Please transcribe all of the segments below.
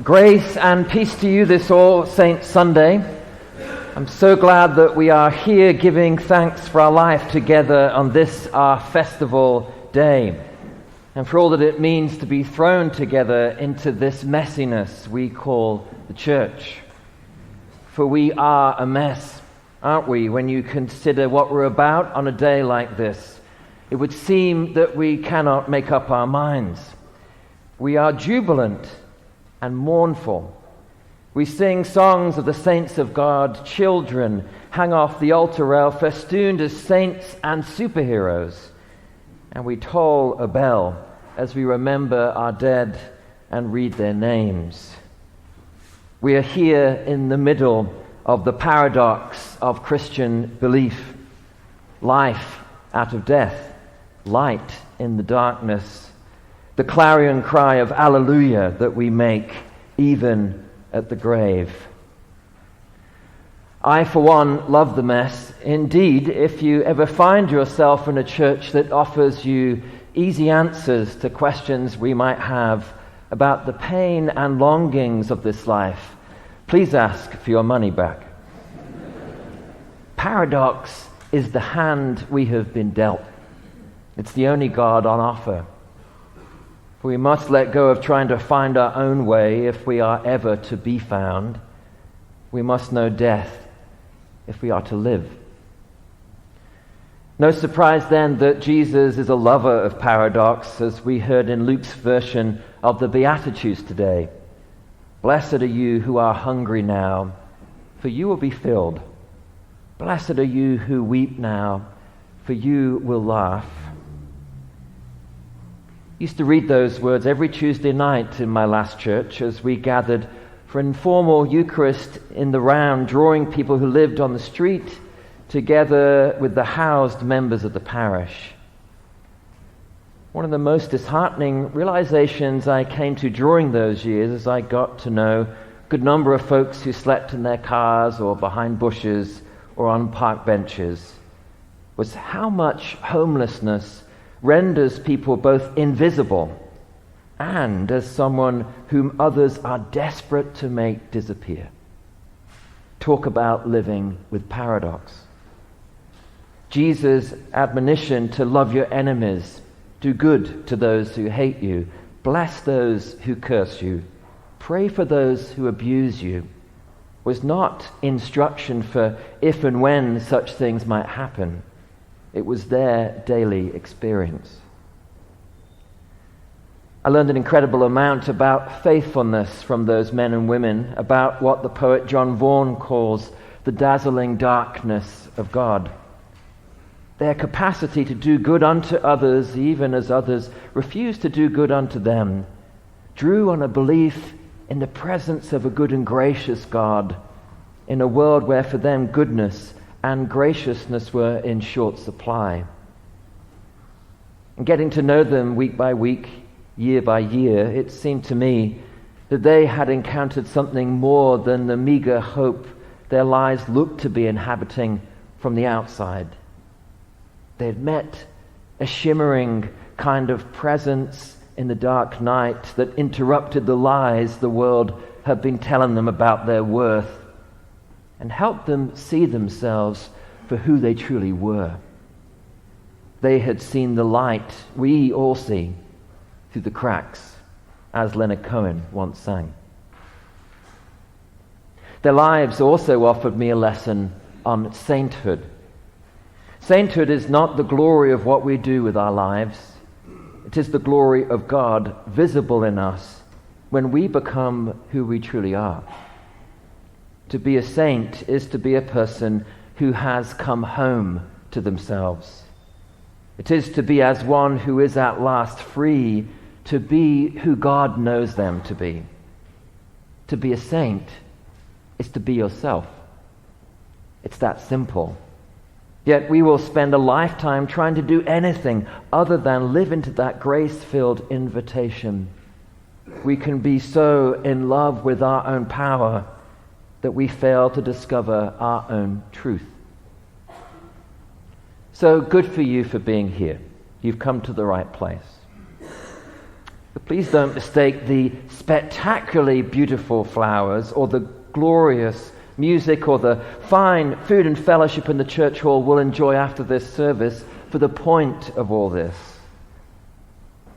Grace and peace to you this All Saints Sunday. I'm so glad that we are here giving thanks for our life together on this, our festival day, and for all that it means to be thrown together into this messiness we call the church. For we are a mess, aren't we, when you consider what we're about on a day like this? It would seem that we cannot make up our minds. We are jubilant and mournful. We sing songs of the saints of God. Children hang off the altar rail festooned as saints and superheroes. And we toll a bell as we remember our dead and read their names. We are here in the middle of the paradox of Christian belief. Life out of death, light in the darkness. The clarion cry of Alleluia that we make even at the grave. I, for one, love the mess. Indeed, if you ever find yourself in a church that offers you easy answers to questions we might have about the pain and longings of this life, please ask for your money back. Paradox is the hand we have been dealt. It's the only God on offer. We must let go of trying to find our own way if we are ever to be found. We must know death if we are to live. No surprise then that Jesus is a lover of paradox, as we heard in Luke's version of the Beatitudes today. Blessed are you who are hungry now, for you will be filled. Blessed are you who weep now, for you will laugh. Used to read those words every Tuesday night in my last church as we gathered for informal Eucharist in the round, drawing people who lived on the street together with the housed members of the parish. One of the most disheartening realizations I came to during those years, as I got to know a good number of folks who slept in their cars or behind bushes or on park benches, was how much homelessness renders people both invisible and as someone whom others are desperate to make disappear. Talk about living with paradox. Jesus' admonition to love your enemies, do good to those who hate you, bless those who curse you, pray for those who abuse you, was not instruction for if and when such things might happen. It was their daily experience. I learned an incredible amount about faithfulness from those men and women, about what the poet John Vaughan calls the dazzling darkness of God. Their capacity to do good unto others, even as others refused to do good unto them, drew on a belief in the presence of a good and gracious God in a world where for them goodness and graciousness were in short supply. And getting to know them week by week, year by year, it seemed to me that they had encountered something more than the meager hope their lives looked to be inhabiting from the outside. They had met a shimmering kind of presence in the dark night that interrupted the lies the world had been telling them about their worth, and help them see themselves for who they truly were. They had seen the light we all see through the cracks, as Leonard Cohen once sang. Their lives also offered me a lesson on sainthood. Sainthood is not the glory of what we do with our lives. It is the glory of God visible in us when we become who we truly are. To be a saint is to be a person who has come home to themselves. It is to be as one who is at last free to be who God knows them to be. To be a saint is to be yourself. It's that simple. Yet we will spend a lifetime trying to do anything other than live into that grace-filled invitation. We can be so in love with our own power that we fail to discover our own truth. So good for you for being here. You've come to the right place. The Please don't mistake the spectacularly beautiful flowers or the glorious music or the fine food and fellowship in the church hall we'll enjoy after this service for the point of all this.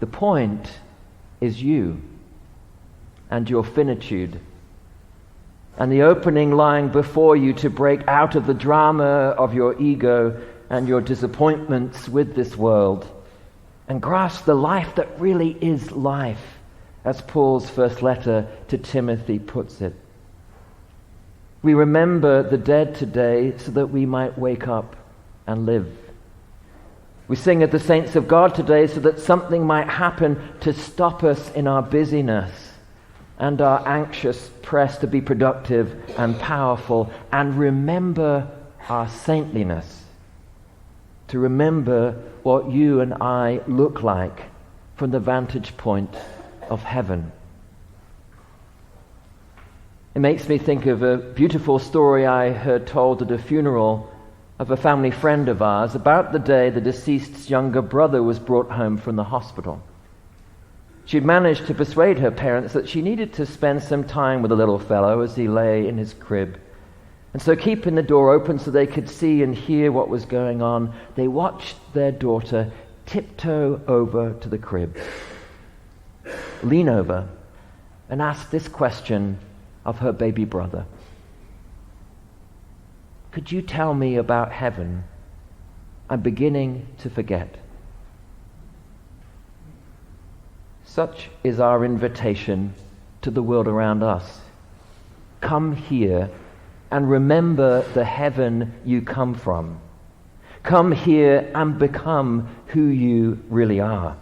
The point is you and your finitude and the opening lying before you to break out of the drama of your ego and your disappointments with this world and grasp the life that really is life, as Paul's first letter to Timothy puts it. We remember the dead today so that we might wake up and live. We sing at the saints of God today so that something might happen to stop us in our busyness and our anxious press to be productive and powerful, and remember our saintliness, to remember what you and I look like from the vantage point of heaven. It makes me think of a beautiful story I heard told at a funeral of a family friend of ours about the day the deceased's younger brother was brought home from the hospital. She'd managed to persuade her parents that she needed to spend some time with the little fellow as he lay in his crib. And so, keeping the door open so they could see and hear what was going on, they watched their daughter tiptoe over to the crib, lean over, and ask this question of her baby brother. Could you tell me about heaven? I'm beginning to forget. Such is our invitation to the world around us. Come here and remember the heaven you come from. Come here and become who you really are.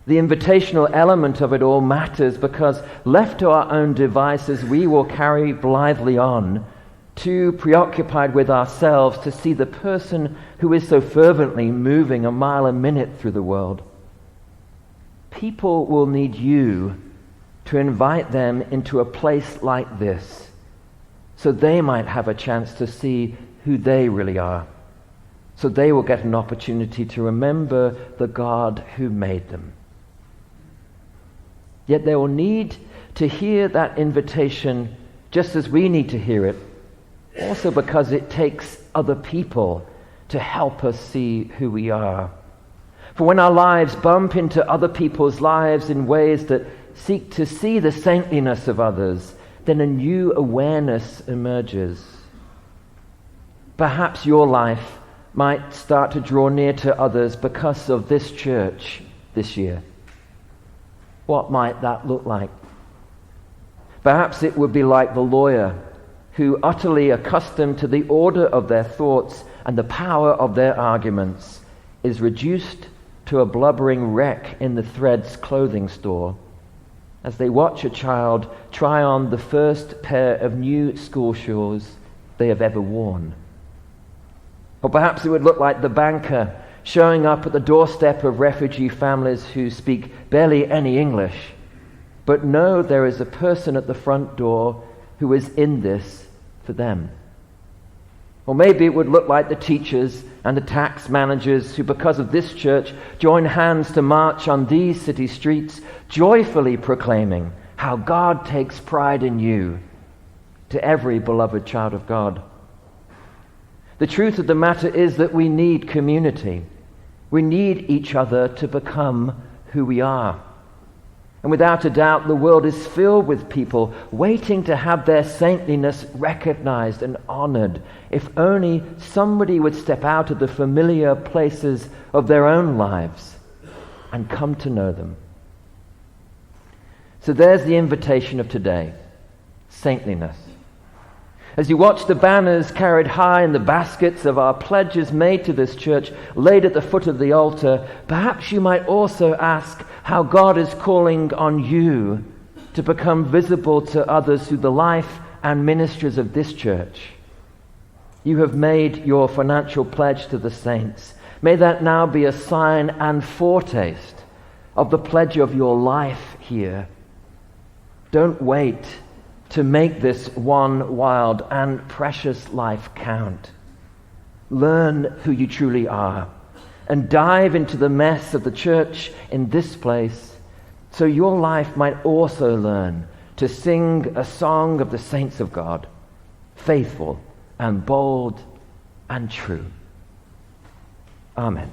The invitational element of it all matters because, left to our own devices, we will carry blithely on, too preoccupied with ourselves to see the person who is so fervently moving a mile a minute through the world. People will need you to invite them into a place like this so they might have a chance to see who they really are, so they will get an opportunity to remember the God who made them. Yet they will need to hear that invitation just as we need to hear it, also because it takes other people to help us see who we are. For when our lives bump into other people's lives in ways that seek to see the saintliness of others, then a new awareness emerges. Perhaps your life might start to draw near to others because of this church this year. What might that look like? Perhaps it would be like the lawyer who, utterly accustomed to the order of their thoughts and the power of their arguments, is reduced to a blubbering wreck in the Threads clothing store as they watch a child try on the first pair of new school shoes they have ever worn. Or perhaps it would look like the banker showing up at the doorstep of refugee families who speak barely any English, but know there is a person at the front door who is in this for them. Or maybe it would look like the teachers and the tax managers who, because of this church, join hands to march on these city streets, joyfully proclaiming how God takes pride in you to every beloved child of God. The truth of the matter is that we need community. We need each other to become who we are. And without a doubt, the world is filled with people waiting to have their saintliness recognized and honored, if only somebody would step out of the familiar places of their own lives and come to know them. So there's the invitation of today, saintliness. As you watch the banners carried high and the baskets of our pledges made to this church laid at the foot of the altar, perhaps you might also ask how God is calling on you to become visible to others through the life and ministries of this church. You have made your financial pledge to the saints. May that now be a sign and foretaste of the pledge of your life here. Don't wait to make this one wild and precious life count. Learn who you truly are and dive into the mess of the church in this place, so your life might also learn to sing a song of the saints of God, faithful and bold and true. Amen.